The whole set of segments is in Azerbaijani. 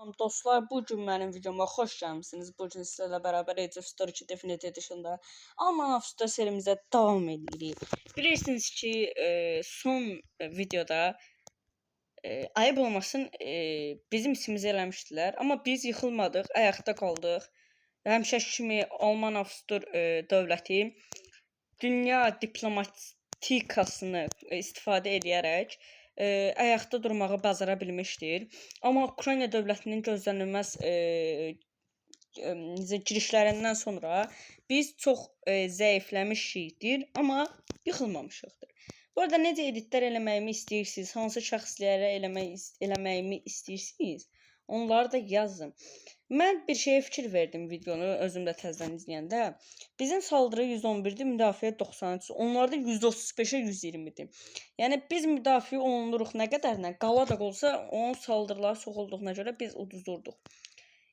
Dostlar, bu gün mənim videoma xoş gəlmisiniz. Bu gün sizlərlə bərabər Age of Story 2 Definitive Edition'da Alman of Story serimizə davam edirik. Bilirsiniz ki, son videoda ayıb olmasın bizim işimizi eləmişdilər. Amma biz yıxılmadıq, ayaqda qaldıq. Həmişəki kimi Alman of Story dövləti dünya diplomatikasını istifadə edərək ayaqda durmağı bacara bilmişdir. Amma Ukrayna dövlətinin gözlənilməz girişlərindən sonra biz çox zəifləmişikdir, amma yıxılmamışıqdır. Bu arada necə editlər eləməyimi istəyirsiniz, hansı şəxslərə eləməyimi istəyirsiniz, onları da yazın. Mən bir şeyə fikir verdim videonu özümdə təzədən izləyəndə. Bizim saldırı 111-dir, müdafiə 93, onlarda 135-ə 120-dir. Yəni biz müdafiə olunuruq nə qədərinə, qala da olsa onun saldırıları çox olduğuna görə biz uduzurduq.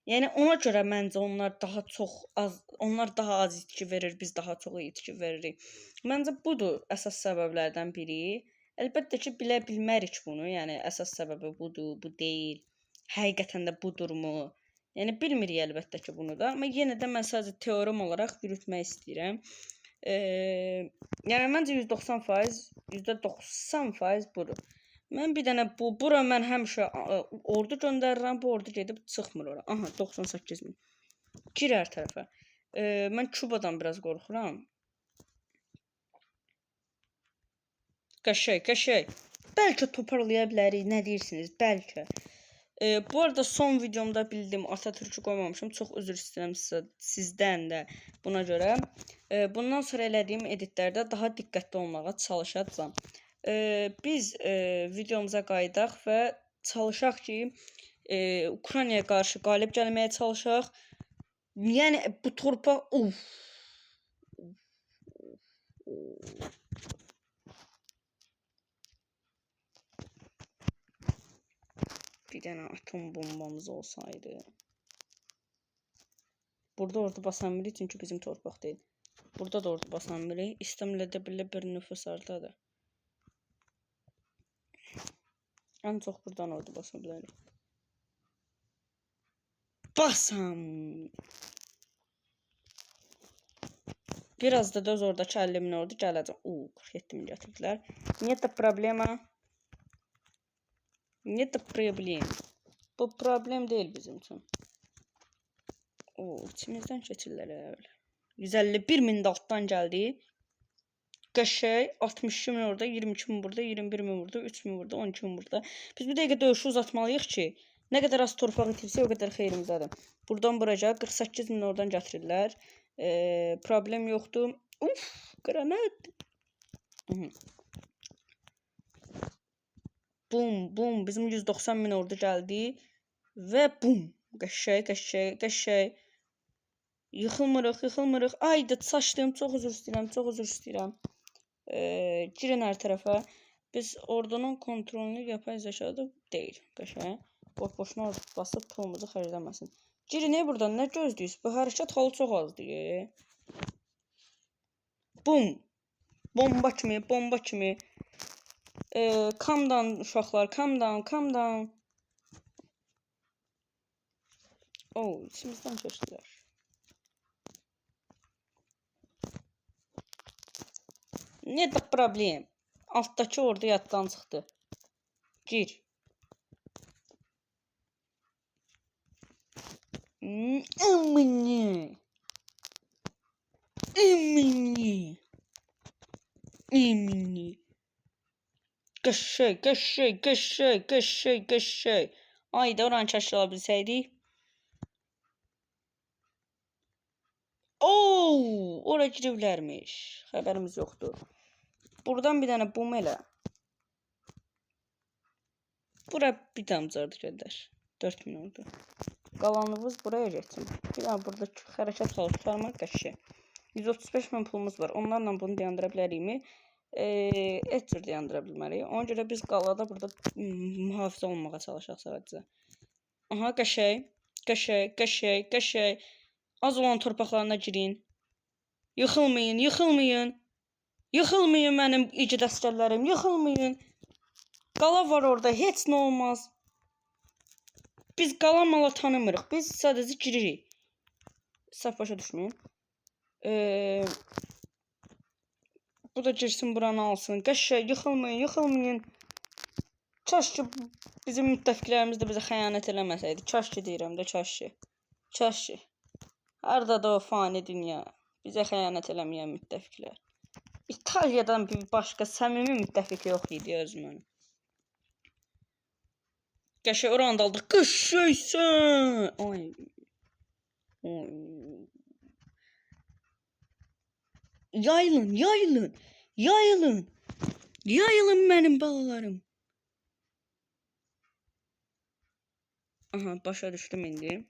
Yəni ona görə məncə onlar daha az itki verir, biz daha çox itki veririk. Məncə budur əsas səbəblərdən biri. Əlbəttə ki, bilə bilmərik bunu. Yəni əsas səbəbi budur, bu deyil. Həqiqətən də budurmu? Yəni bilmirik əlbəttə ki bunu da. Amma yenə də mən sadəcə teorim olaraq yürütmək istəyirəm. Yəni məncə 190%, %90% budur. Mən bir dənə bura mən həmişə ordu göndərirəm, bu ordu gedib çıxmır ora. Aha, 98.000. Gir hər tərəfə. Mən Kubadan biraz qorxuram. Qəşəng. Bəlkə toparlaya bilərik, nə deyirsiniz? Bəlkə. Bu arada son videomda bildim Atatürk'ü qoymamışım. Çox üzr istəyirəm sizdən də buna görə. Bundan sonra elədiyim editlərdə daha diqqətli olmağa çalışacağam. Biz videomuza qayıdaq və çalışaq ki, Ukraynaya qarşı qalib gəlməyə çalışaq. Yəni bu torpaq bir dənə atom bombamız olsaydı. Burada ordu basan biri, çünki bizim torpaq deyil. Burada da ordu basan biri. İstemlə də bir nüfus artadır. Ən çox buradan ordu basa bilərik. Basam! Biraz da öz oradakı 50.000 ordu gələcək. 47.000 gətirdilər. Нет problema. Нет problem. Bu problem deyil bizim üçün. İçimizdən keçirlər elə. 151.000 də altdan gəldi. Qəşəng 62.000 orada, 22.000 burada, 21.000 burada, 3.000 burada, 12.000 burada. Biz bu dəqiqə döyüşü uzatmalıyıq ki, nə qədər az torpaq itirsə, o qədər xeyrimizədir. Buradan buraya 48.000 oradan gətirirlər. Problem yoxdur. Qranat. Bum. Bizim 190.000 ordu gəldi. Və bum. Qəşəng. Yıxılmırıq. Ayda saçdım. Çox üzr istəyirəm. Girin hər tərəfə. Biz ordunun kontrolünü yapay zəkada deyil. Qəşəng. Boş-boşuna basıb pulumuzu xərcləməsin. Girin buradan, nə gözləyirsiniz? Bu hərəkət halı çox azdır. Bum. Bomba kimi. Calm down uşaqlar, calm down. İçimizdən keçdilər. Ne de problem. Alttaki ordu yaddan çıxdı. Gir. Emini. Qəşəng. Ayda oranı kəşf ala bilsəydik. Ora giriblərmiş. Xəbərimiz yoxdur. Buradan bir dənə bum elə. Bura bir damcırdı göndər. 4.000 oldu. Qalanımız buraya getsin. Bir dənə burada hərəkət halı tutarmaq qəşəng. 135.000 pulumuz var. Onlarla bunu dayandıra bilərikmi? Etcür dayandıra bilmərik. Ona görə biz qalada burada mühafizə olmağa çalışaq sadəcə. Aha, qəşəng. Az olan torpaqlarına girin. Yıxılmayın mənim igid əsgərlərim, yıxılmayın. Qala var orada, heç nə olmaz. Biz qalan mala tanımırıq. Biz sadəcə giririk. Saf başa düşməyin. Bu da girsin buranı alsın. Qəşəng yıxılmayın, yıxılmayın. Kaş ki bizim müttəfiqlərimiz də bizə xəyanət eləməsəydi. Kaş ki deyirəm də, kaş ki. Kaş ki. Hardadır o fani dünya? Bizə xəyanət eləməyən müttəfiqlər. İtaliyadan bir başqa səmimi müttəfiq yox idi özümün. Qəşəng oranı da aldıq. Qəşəngsən. Ay. Ay. Yayılın, yayılın. Yayılın. Yayılın mənim balalarım. Aha, başa düşdüm indi.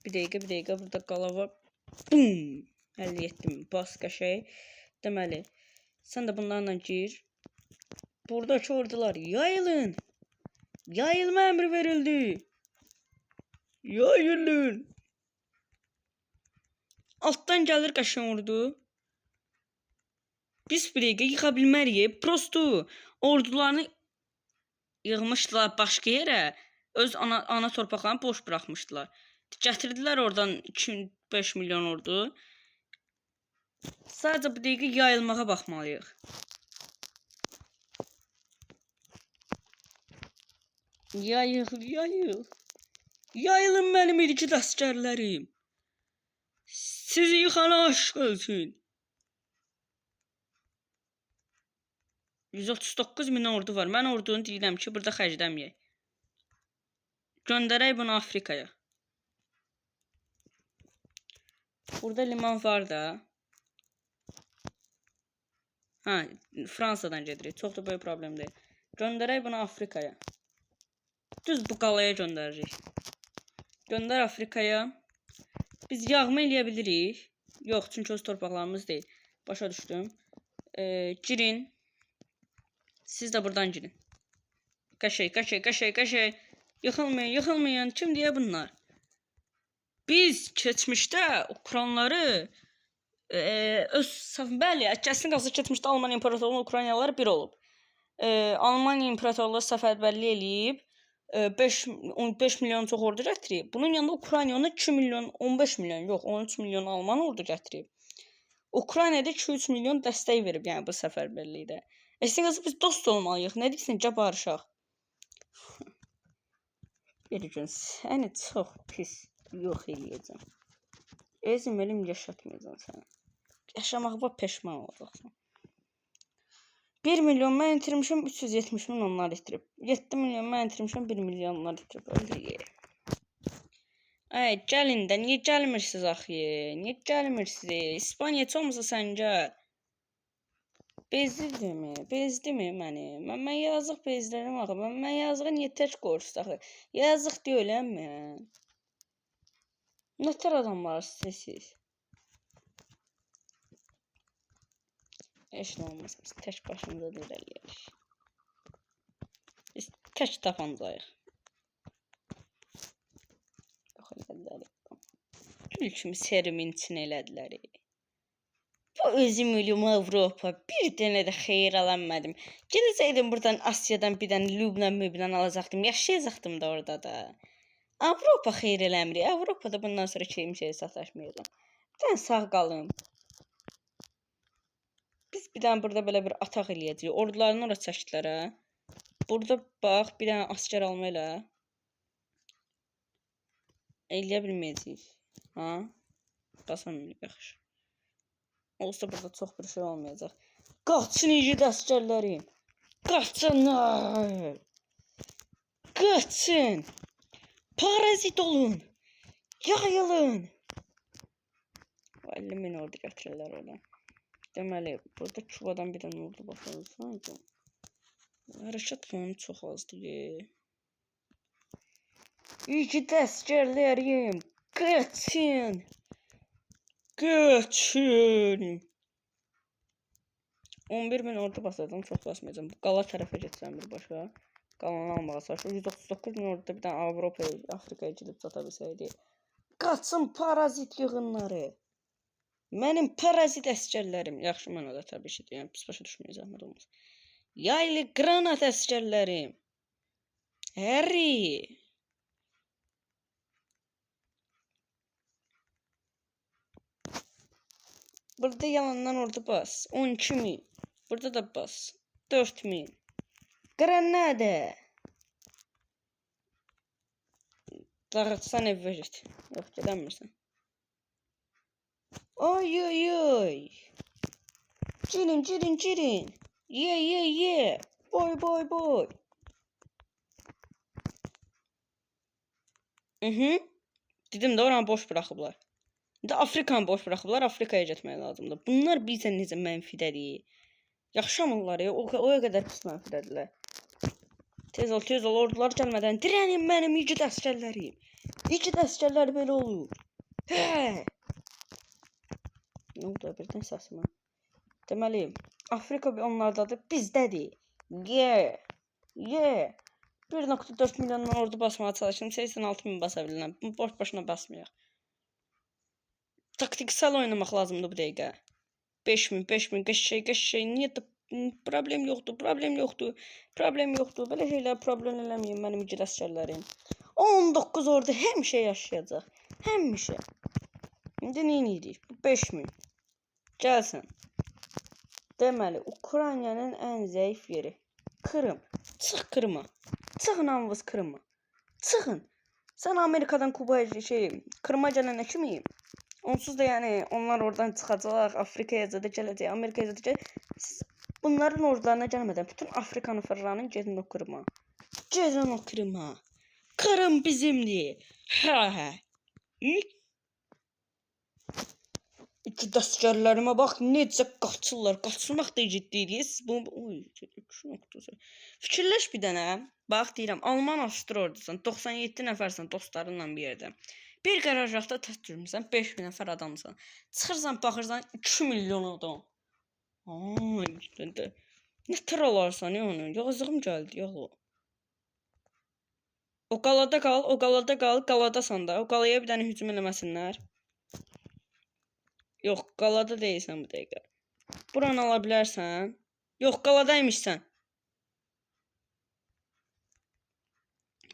Bir dəqiqə burada qala var. Bum! 57.000 bas qəşəng. Deməli, sən də bunlarla gir. Buradakı ordular yayılın. Yayılma əmri verildi. Yayılın. Altdan gəlir qəşəng ordu. Biz bir dəqiqə yıxa bilmərik. Prosto ordularını yığmışdılar başqa yerə. Öz ana torpaqlarını boş buraxmışdılar. Gətirdilər oradan 2-5 milyon ordu. Sadəcə bu dəqiqə yayılmağa baxmalıyıq. Yayıl, yayıl. Yayılın mənim irki əsgərlərim. Sizi yıxana aşk olsun. 139.000 ordu var. Mən ordunu deyirəm ki, burada xərcləməyək. Göndərək bunu Afrikaya. Burada liman var da. Ha, Fransadan gedirik. Çox da böyük problem deyil. Göndərək bunu Afrikaya. Düz bu qalaya göndəririk. Göndər Afrikaya. Biz yağma eləyə bilirik. Yox, çünki öz torpaqlarımız deyil. Başa düşdüm. Girin. Siz də buradan girin. Qəşəng. Yıxılmayın, yıxılmayın. Kim deyə bunlar? Biz keçmişdə Ukranları bəli, kəsin qalsa keçmişdə Alman imperatorluğu Ukraynalılar bir olub. Almaniya imperatorluğu səfərbərlik eləyib 15 milyon çox ordu gətirib. Bunun yanında Ukrayna ona 2 milyon, 15 milyon, yox 13 milyon Alman ordu gətirib. Ukraynada 2-3 milyon dəstək verib, yəni bu səfərbərlikdə. Əslində biz dost olmalıyıq. Nə deyirsən, gəl barışaq. Bir gün səni çox pis yox eləyəcəm. Ezim elim yaşatmayacam səni. Yaşamaqda peşman olacaqsan. 1 milyon mən itirmişəm, 370 min onlar itirib. 7 milyon mən itirmişəm, 1 milyon onlar itirib. Öldürək. Ay, gəlin də, niyə gəlmirsiniz axı? Niyə gəlmirsiniz? İspaniya olmasa sən gəl. Bezdimi məni? Mən yazıq bezdirəm axı. Mən yazığı niyə tək qoyursunuz axı? Yazıq deyiləm mən. Nətər adamlar siz? Heç nə olmaz. Biz tək başımıza da irəliyərik. Biz tək tapancayıq. Yox, elədilər. Gül kimi serimin için elədilər. Bu özüm ölüm Avropa. Bir dənə də xeyir alamadım. Gələcəkdim buradan Asiyadan bir dənə Lübnan alacaqdım. Yaşayacaqdım da orada da. Avropa xeyir eləmir. Avropada bundan sonra kimsəyə sataşmayacağam. Bir dənə sağ qalım. Biz bir dənə burada belə bir ataq eləyəcəyik. Ordularını ora çəkdilər ha. Burada bax bir dənə asker alma elə. Eləyə bilməyəcəyik. Ha? Basamıyorum, yaxşı. Olsa burada çox bir şey olmayacaq. Qaçın igid əsgərlərim. Qaçın. Qaçın. Parazit olun. Yayılın. 50 min ordu gətirirlər oradan. Deməli, burada Kübadan bir dənə ordu baxırsan. Hərəkət fonu çox azdır. İgid əsgərlərim. Qaçın. Qaçın. 11 min ordu basacağım, çox basmayacağım. Qala tərəfə getsəm birbaşa. Qalanı almağa çalışır. 139 min orduda bir dənə Avropaya, Afrikaya gedib çata bilsəydi. Qaçın parazit yığınları. Mənim parazit əsgərlərim. Yaxşı, mən da təbii ki deyəm. Pis başa düşməyə zəhmət olmaz. Yaylı granat əsgərlərim. Harry. Burada yalandan orada bas. 12.000. Burada da bas. 4.000. Granada. Dağıtsan evə get. Yox, gedəmirsən. Ay ay ay. Girin girin girin. Ye. Boy. Dedim də oranı boş buraxıblar. İndi Afrikanı boş buraxıblar. Afrikaya getmək lazımdır. Bunlar bizə necə mənfidədir. Yaşamırlar ya. O qədər pis mənfidədirlər. Tez ol ordular gəlmədən dirənin mənim igid əsgərlərim. İgid əsgərlər belə olur. Hə. Nə oldu birdən səsimə? Deməli, Afrika onlardadır, bizdədir. Yeah. 1.4 milyondan ordu basmağa çalışdım. 86.000 basa bilirəm. Boş-boşuna basmayaq. Taktiksel oynamaq lazımdır bu dəqiqə. 5.000 qəşəng. Niyə də problem yoxdur. Belə şeylər problem eləməyin mənim igid əsgərlərim. 19 ordu həmişə yaşayacaq. Həmişə. İndi nə edirik? 5.000. Gəlsən. Deməli, Ukraynanın ən zəif yeri. Krım. Çıx Krıma. Çıxın hamınız Krıma. Çıxın. Sən Amerikadan Kubaya Krıma gələnə kimiyim? Onsuz da yəni onlar oradan çıxacaq, Afrikaya da gələcək, Amerikaya da gələcək. Siz bunların ordularına gəlmədən bütün Afrikanı fırlanın, gedin o Krıma. Gedin o Krıma. Krım bizimdir. Hə. İki dəstgərlərimə bax, necə qaçırlar. Qaçırmaq da ciddidir. Siz bunu... Fikirləş bir dənə. Bax, deyirəm, Alman Avstro ordusan. 97 nəfərsən dostlarınla bir yerdə. Bir qarajaqda təhcürmüsən, 5.000 nəfər adamsan. Çıxırsan, baxırsan, 2 milyon adam. Nə tər olarsan ya onu? Yazığım gəldi, yalı. O qalada qal, qaladasan da. O qalaya bir dənə hücum eləməsinlər. Yox, qalada deyilsən bu dəqiqə. Buranı ala bilərsən. Yox, qaladaymışsan.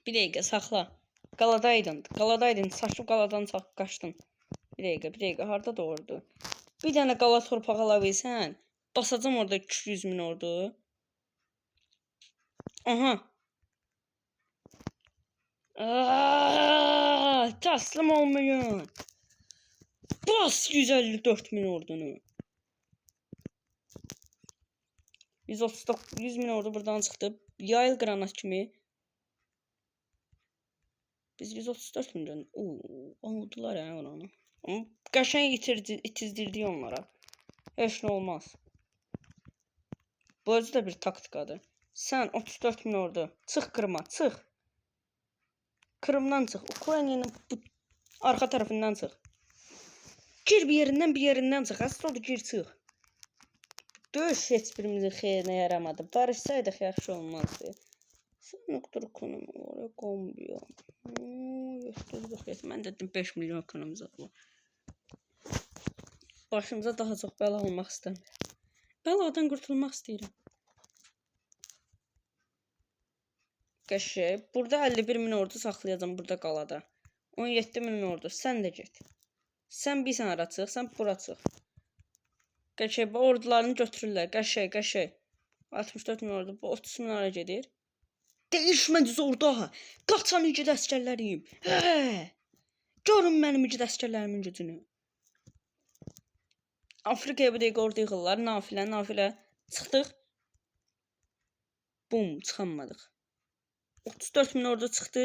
Bir dəqiqə, saxla. Qaladaydın. Saçıb qaladan qaçdın. Bir dəqiqə, harada doğurdu? Bir dənə qala torpağı ala bilsən, basacam orada 200.000 ordu. Aha. Təslim olmayın. Bas 154.000 ordunu. 100.000 ordu buradan çıxdı. Yayıl qranat kimi. Biz 134.000 oldular ya oranı. Ama qəşəng itizdirdik onlara. Heç nə olmaz. Bu özü də bir taktikadır. Sən 34.000 ordu. Çıx Krıma, çıx. Krımdan çıx. Ukraynanın arxa tərəfindən çıx. Gir bir yerindən çıx. Əsl oldu, gir çıx. Döyüş heç birimizin xeyrinə yaramadı. Barışsaydıq yaxşı olmazdı. Sən nöqtür ekonomi oraya qombiyo. Mən dedim 5 milyon ekonomimiz var. Başımıza daha çox bəla olmaq istəmirəm. Bəladan qurtulmaq istəyirəm. Qəşəng. Burada 51.000 ordu saxlayacağım burada qalada. 17.000 ordu. Sən də get. Sən bir sən ara çıx, sən bura çıx. Qəşəng. Bu ordularını götürürlər. Qəşəng. 64.000 ordu. Bu 30.000 ara gedir. Değişmədiz orada. Qaçan igid əsgərləriyim. Görün mənim igid əsgərlərimin gücünü. Afrikaya bu dəqiqə orada yığırlar. Nafilə. Çıxdıq. Bum, çıxanmadıq. 34.000 orada çıxdı.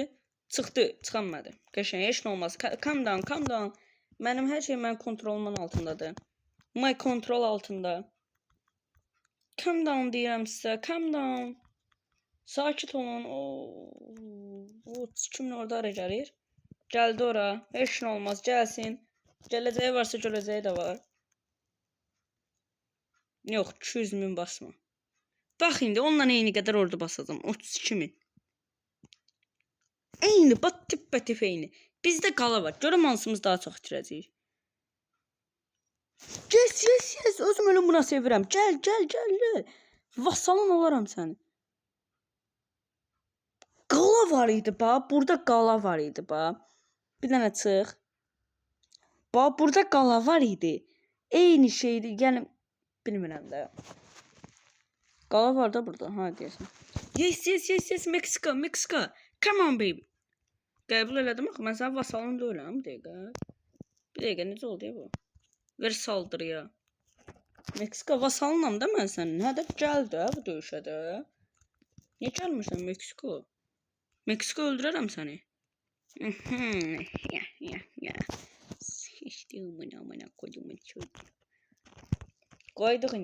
Çıxanmadı. Qəşəng, heç nə olmaz. Calm down. Mənim hər şey mənim kontrolumun altındadır. My kontrol altında. Calm down deyirəm sizə. Calm down. Sakit olun. 30.000 orada ara gəlir. Gəldi ora. Heç nə olmaz. Gəlsin. Gələcəyi varsa görəcəyi də var. Yox, 200.000 basma. Bax indi onunla eyni qədər ordu basacağım. 32.000. Eyni, batıp eyni. Bizdə qala var. Görüm hansımız daha çox itirəcəyik. Yes. Özüm ölüm buna sevirəm. Gəl. Vasalın olaram səni. Qala var idi ba. Burada qala var idi ba. Bir dənə çıx. Ba, burada qala var idi. Eyni şeydir. Yəni bilmirəm də. Qala var da burada. Ha deyəsən. Yes, Meksika, Meksika. Come on baby. Qəbul elədim axı. Mən sənin vasalın deyiləm. Bir dəqiqə necə oldu ya bu? Ver saldırıya. Meksika vasalınam da mən sənin. Hə də gəl də bu döyüşə də. Niyə gəlmirsən Meksika? Meksika öldürərəm səni. Amına koyduğumun çocuğu. Koyduk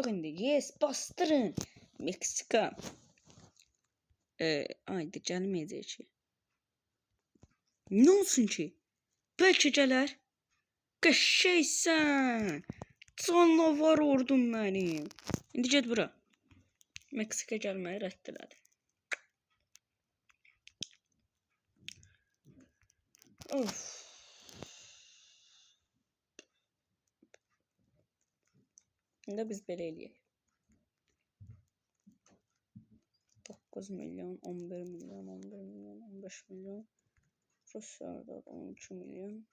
indi. Yes, bastırın. Meksika. Ayda gəlməyəcək ki. Ne olsun ki? Belki gələr. Qəşəysən. Canavar ordum mənim. İndi get bura. Meksika gəlməyi rədd elədi. Of. İndi biz belə eləyək. 9 milyon, 11 milyon, 11 milyon, 15 milyon. Rusya'da 12 milyon.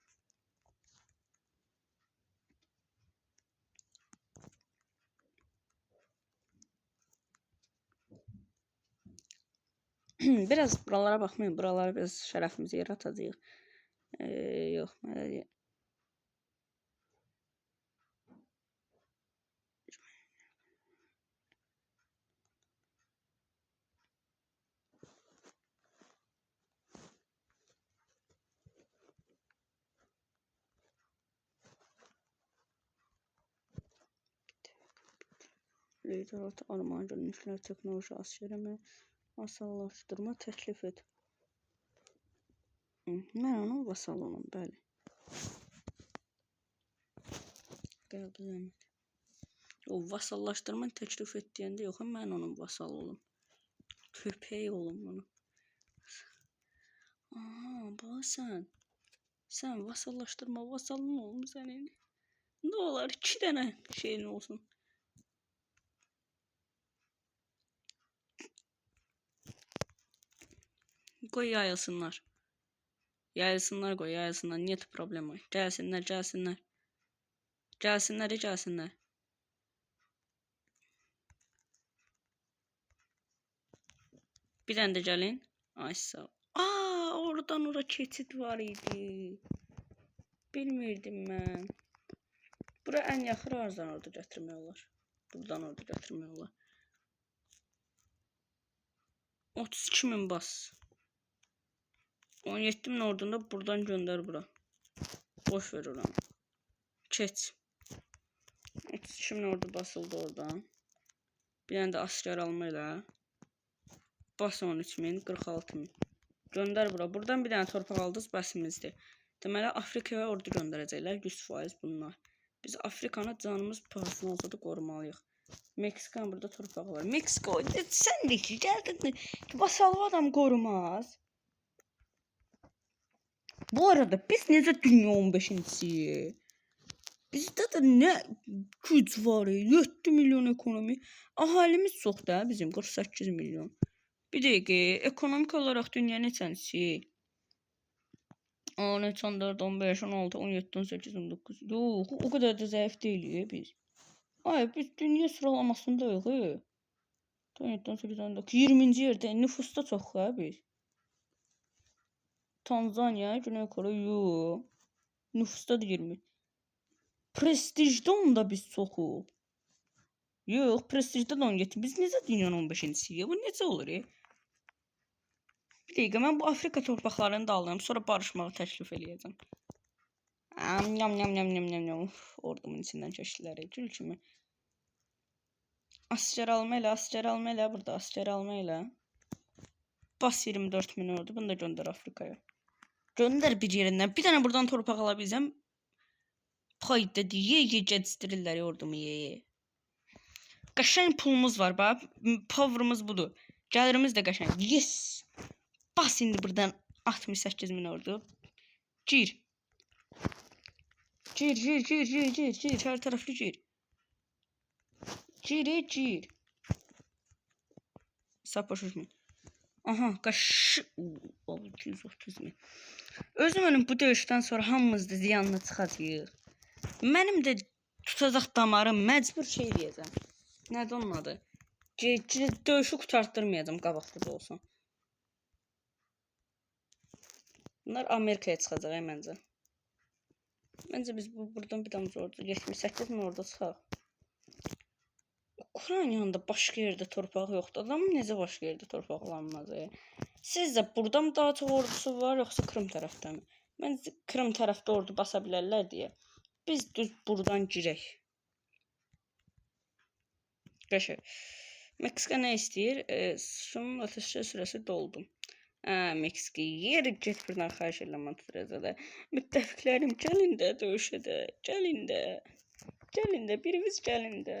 Biraz buralara bakmayın. Buralara biraz şərəfimizi yaratacağıq. Yox, mələ deyək. Liderat Alman Gönüllülər Teknoloji Askerimi vasallaşdırma təklif et. Mən onun vasalıyam, bəli. Qəbul eləmədi. O vasallaşdırma təklif et deyəndə yox, mən onun vasalı olum. Köpək olum onu. Aha, bax sən vasallaşdırma, vasalın olum sənin. Ne olar 2 dənə şeyin olsun. Qoy yayılsınlar. Yayılsınlar qoy, yayılsınlar. Нет problema. Gəlsinlər. Bir dənə də gəlin. Ay sağ ol. Oradan ora keçid var idi. Bilmirdim mən. Bura ən yaxın arzdan orada gətirmək olar. Buradan orada gətirmək olar. 32.000 bas. 17.000 ordunda buradan göndər bura. Boş ver oranı. Keç. 32.000 ordu basıldı oradan. Bir dənə də asker alma elə. Bas 13.000, 46.000. Göndər bura. Buradan bir dənə torpaq aldınız, bəsimizdir. Deməli Afrikaya ordu göndərəcəklər 100% bunlar. Biz Afrikanı canımız pahasına olsa da qorumalıyıq. Meksikanın burada torpağı var. Meksika, sən de ki gəldin. Vasallı adam qorumaz. Bu arada biz necə dünya 15-ci? Bizdə də nə güc var, 7 milyon ekonomi. Ahalimiz çox da bizim 48 milyon. Bir dəqiqə, ekonomik olaraq dünya neçənsi? 13, 14, 15, 16, 17, 18, 19. Yox, o qədər də zəif deyilik biz. Ay, biz dünya sıralamasındayıq. 17, 18, 19, 20-ci yerdə nüfusda çox biz. Tanzanya, Güney Kore, yox. Nüfusda da 20. Prestijdə onda biz çoxuq. Yox, prestijdə də 17. Biz necə dünyanın 15-cisiyiq? Bu necə olur? Bir dəqiqə, mən bu Afrika torpaqlarını da alıram. Sonra barışmağı təklif eləyəcəm. Yam. Ordumun içindən keçdilər. Gül kimi. Asker alma elə. Burada asker alma elə. Bas 24.000 ordu. Bunu da göndər Afrikaya. Göndər bir yerindən. Bir dənə buradan torpaq ala bilsəm. Payda ye gecikdirirlər ordumu ye. Qəşəng pulumuz var bax. Power'ımız budur. Gəlirimiz də qəşəng. Yes. Bas indi buradan 68.000 ordu. Gir. Hər tərəfli gir. Gir. Sapışırmı? Aha, 630.000. Özüm ölüm bu döyüşdən sonra hamımız da ziyanlı çıxacağıq. Mənim də tutacaq damarı məcbur şey deyəcəm. Nədir onun adı? Döyüşü qurtartdırmayacam qabaqda da olsun. Bunlar Amerikaya çıxacaq məncə. Məncə biz buradan bir damcı ordu 78 min orada çıxaq. Ukraynanın da başqa yerdə torpağı yoxdur. Adamın necə başqa yerdə torpaqlanmaz? Sizcə burada mı daha çox ordusu var, yoxsa Krım tərəfdə mi? Məncə Krım tərəfdə ordu basa bilərlər deyə biz düz buradan girək. Qəşəng. Meksika nə istəyir? Şunun ateşli sürəsi doldu. Meksika yer get buradan xahiş edirəm Montrezada. Müttəfiqlərim gəlin də döyüşə də. Gəlin də. Gəlin də birimiz gəlin də.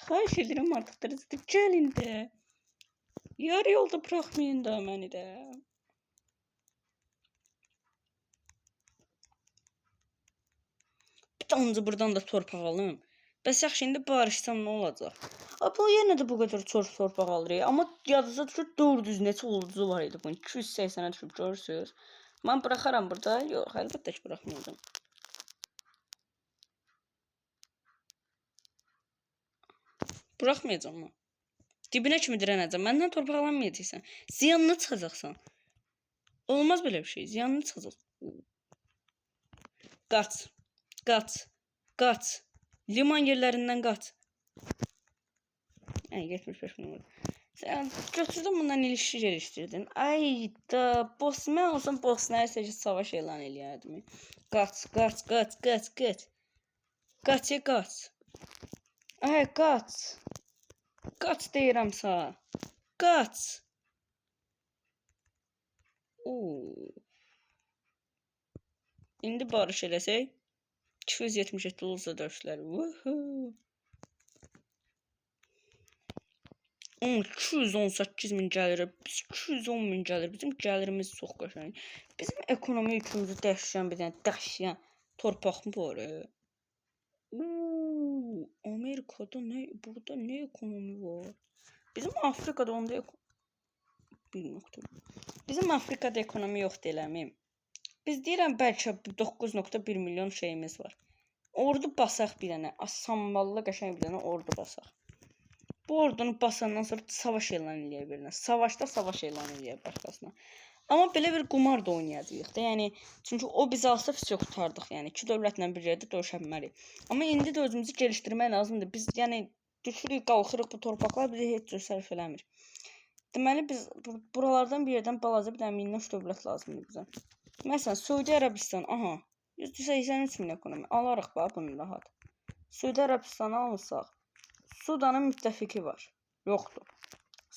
Xahiş edirəm Montrezada gəlin də. Yarı yolda buraxmayın da məni də. Bir tanrı buradan da torpaq alım. Bəs yaxşı indi barışsam nə olacaq? Bu yenə də bu qədər çox torpaq alır. Amma yadınıza düşür 400 neçə ulduzu var idi bunun. 280-ə düşüb görürsüz. Mən buraxaram burada. Yox, əlbəttə ki buraxmayacağam. Buraxmayacağam mən. Dibinə kimi dirənəcəm. Məndən torpaq alınmayacaqsan. Ziyanına çıxacaqsan. Olmaz belə bir şey. Ziyanına çıxacaqsan. Qaç. Qaç. Qaç. Liman yerlərindən qaç. 75 min oldu. Sən götürdün bundan ilişki geliştirdin. Ay da mən olsam Bosnaya seçib savaş elan eləyərdim. Qaç, qaç, qaç, qaç, qaç. Qaç, qaç. Ay qaç. Qaç deyirəm sənə. Qaç. İndi barış eləsək 277 olsa döyüşlər. 218 min gəlir. 210 min gəlir. Bizim gəlirimiz çox qəşəng. Bizim ekonomi üçümüzü dəyişən bir dənə dəhşən torpaq mı var? Amerikada nə, burada nə ekonomi var? Bizim Afrikada onda Bizim Afrikada ekonomi yoxdur eləmiyim. Biz deyirəm bəlkə 9.1 milyon şeyimiz var. Ordu basaq bir dənə. Samballı qəşəng bir dənə ordu basaq. Bu ordunu basandan sonra savaş elan eləyə birinə. Savaşda savaş elan eləyə başqasına. Amma belə bir qumar da oynayacağıq da. Yəni çünki o biz alsa biz qurtardıq. Yəni iki dövlətlə bir yerdə döyüşə bilmərik. Amma indi də özümüzü gəlişdirmək lazımdır. Biz yəni düşürük, qalxırıq bu torpaqlar bizi heç cür sərf eləmir. Deməli biz buralardan bir yerdən balaca bir dənə minnoş dövlət lazımdır bizə. Məsələn, Suudi Ərəbistan, aha, 183 min ekonomi. Alarıq bax bunu rahat. Suudi Ərəbistanı almışsaq, Sudanın müttəfiqi var. Yoxdur.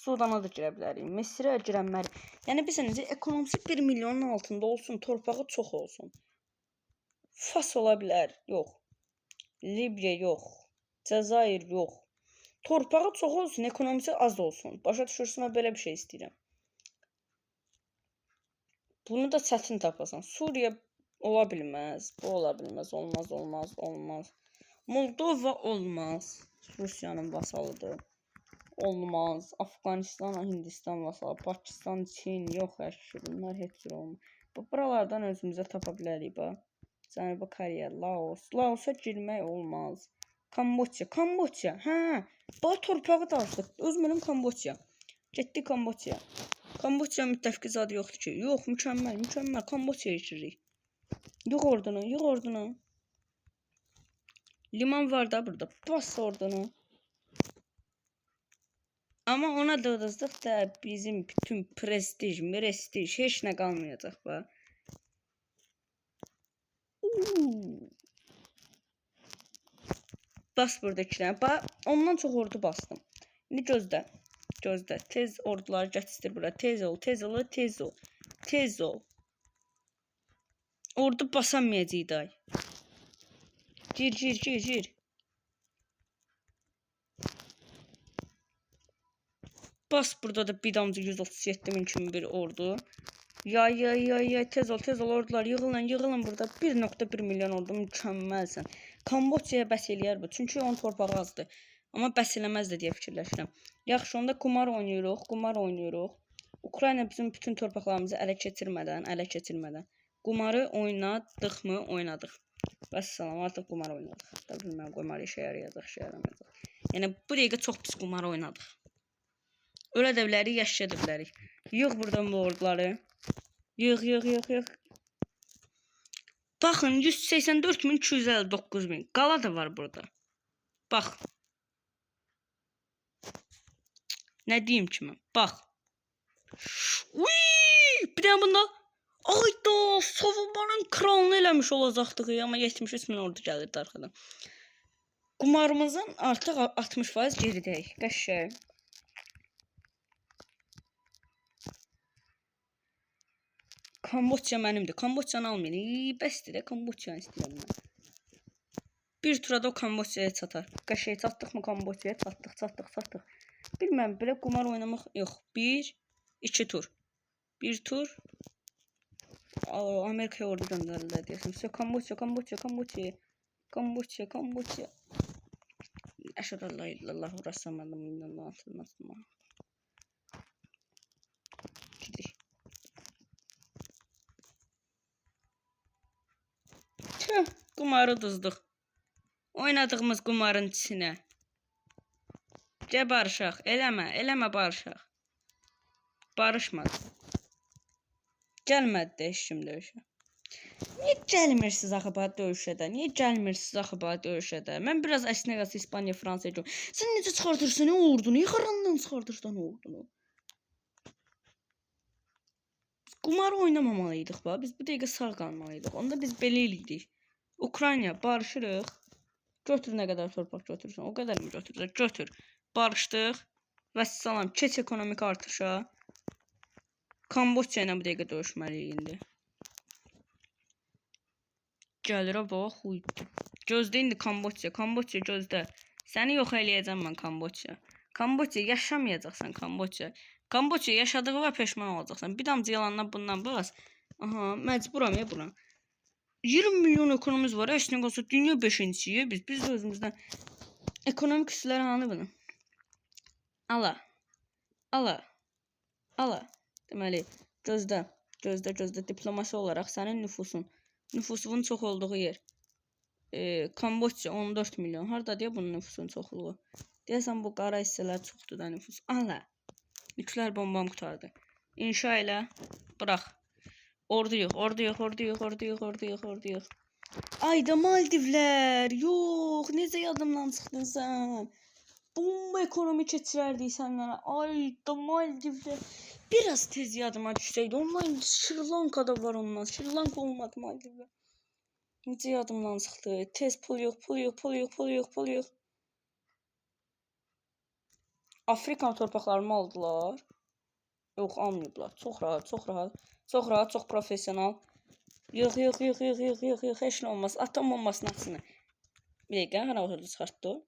Sudana da girə bilərik. Misirə girə bilmərik. Yəni biz necə ekonomisi 1 milyonun altında olsun, torpağı çox olsun. Fas ola bilər, yox. Libiya yox. Cəzair yox. Torpağı çox olsun, ekonomisi az olsun. Başa düşürsün, belə bir şey istəyirəm. Bunu da çətin tapasan. Suriya ola bilməz. Bu ola bilməz. Olmaz, olmaz, olmaz. Moldova olmaz. Rusiyanın vasalıdır. Olmaz. Afganistan, Hindistan vasalı. Pakistan, Çin, yox əşkür. Bunlar heç cür olmaz. Buralardan özümüzə tapa bilərik. Cənubi Koreya, Laos. Laosa girmək olmaz. Kamboçya, Kamboçya. Hə, bu torpağı da alsaq. Öz mənim Kamboçya. Getdi Kamboçya. Kamboçya müttəfiqi zadı yoxdur ki. Yox, mükəmməl, mükəmməl. Kamboçyaya keçirik. Yığ ordunu, yığ ordunu. Liman var da burada. Bas ordunu. Amma ona da udazdıq da bizim bütün prestij, merestij heç nə qalmayacaq. Bas buradakilərə. Bax, ondan çox ordu bastım. İndi gözlə. Gözlə. Tez orduları gətirdir bura. Tez ol, tez ol, tez ol. Tez ol. Ordu basamayacaq day. Gir, gir, gir, gir. Bas burada da bir damcı 137 min kimi bir ordu. Yay, tez ol, tez ol ordular. Yığılın, yığılın burada. 1.1 milyon ordu mükəmməlsən. Kamboçyaya bəs eləyər bu. Çünki onun torpağı azdır. Amma bəs eləməz də deyə fikirləşirəm. Yaxşı, onda qumar oynayırıq, qumar oynayırıq. Ukrayna bizim bütün torpaqlarımızı ələ keçirmədən. Qumarı oynadıq mı? Oynadıq. Vəssalam, artıq qumar oynadıq. Da bilməm, qumar işə yarayacaq, işə yaramayacaq. Yəni bu dəqiqə çox pis qumar oynadıq. Ölə də bilərik, yaşaya da bilərik. Yığ buradan bu ordları. Yığ. Baxın, 184.259.000. Qala da var burada. Bax. Nə deyim ki mən? Bax. Uy! Bir dənə bunda ayda savunmanın kralını eləmiş olacaqdıq, amma 73.000 ordu gəlirdi arxadan. Qumarımızın artıq 60% geridəyik. Qəşəng. Kamboçya mənimdir. Kamboçyanı almayın. Bəsdir də Kamboçyanı istəyirəm mən. Bir turada o Kamboçyaya çatar. Qəşəng çatdıq mı Kamboçyaya? Çatdıq. Bilməm, belə qumar oynamaq yox. 1, 2 tur. 1 tur. Amerikaya ordu göndərirlər deyəsən. Kamboçya. Əşhədü ən la illallah və rəsulullah. Gidik. Tüh, qumarı düzdük. Oynadığımız qumarın içinə. Gəl barışaq. Eləmə barışaq. Barışmadı. Gəlmədi də heç kim döyüşə. Niyə gəlmirsiniz axı bu döyüşədə? Mən biraz əsnəqası İspaniya, Fransa görüm. Sən necə çıxartırsan ordunu? Yıxarandan çıxartırsan ordunu. Qumar oynamamalıydıq ba. Biz bu dəqiqə sağ qalmalıydıq. Onda biz belə eləyirik. Ukrayna barışırıq. Götür nə qədər torpaq götürürsən. O qədər mi götürürsən? Götür. Barışdıq. Vəssalam. Keç ekonomik artışa. Kamboçya ilə bu dəqiqə döyüşməliyik indi. Gəlir bax. Gözdə indi Kamboçya. Kamboçya gözdə. Səni yox eləyəcəm mən Kamboçya. Kamboçya yaşamayacaqsan Kamboçya. Kamboçya yaşadığı və peşman olacaqsan. Bir damcı yalandan bundan bas. Aha, məcburam ya buna. 20 milyon ekonomimiz var. Heç nə olsa dünya 5-ciyi. Biz də özümüzdən ekonomik üsləri hanı bunu? Ala. Deməli, gözdə diplomasi olaraq sənin nüfusunun çox olduğu yer. Kamboçya 14 milyon. Harda deyə bunun nüfusunun çoxluğu? Deyəsən bu qara hissələr çoxdur da nüfus. Ala. Nüklər bombam qutardı. İnşa elə. Bırax. Ordu yığ. Ayda Maldivlər. Yox, necə yadımdan çıxdın sən? Bomba ekonomi keçirərdik sənlərə. Ayda Maldivlər. Biraz tez yadıma düşsəydi. Online Şri Lankada var ondan. Şri Lanka olmadı Maldivlər. Necə yadımdan çıxdı? Tez pul yox. Afrikan torpaqlarımı aldılar. Yox, almayıblar. Çox rahat, çox profesional. Yox. Heç nə olmaz. Atom bombasını açsın. Bir dəqiqə, hara orada çıxartdı?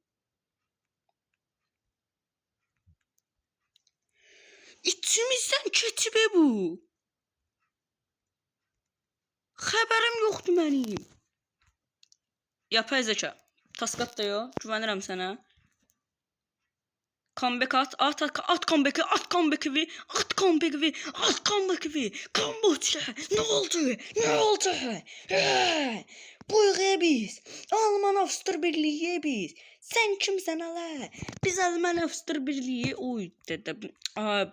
İçimizdən keçib bu. Xəbərim yoxdur mənim. Yapay zeka. Taskat da yox. Güvənirəm sənə. Comeback at comebacki. Kamboçya. Ne oldu? Buyur biz. Alman Avustur Birliği biz. Sen kimsən ala? Biz Alman Avustur Birliği. Oy dedim.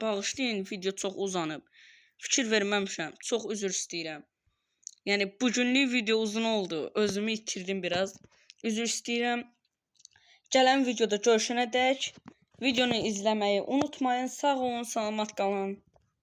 Bağışlayın, video çox uzanıb. Fikir verməmişəm. Çox üzr istəyirəm. Yəni bugünlük video uzun oldu. Özümü itirdim biraz. Üzr istəyirəm. Gələn videoda görüşənədək videonu izləməyi unutmayın. Sağ olun, salamat qalın.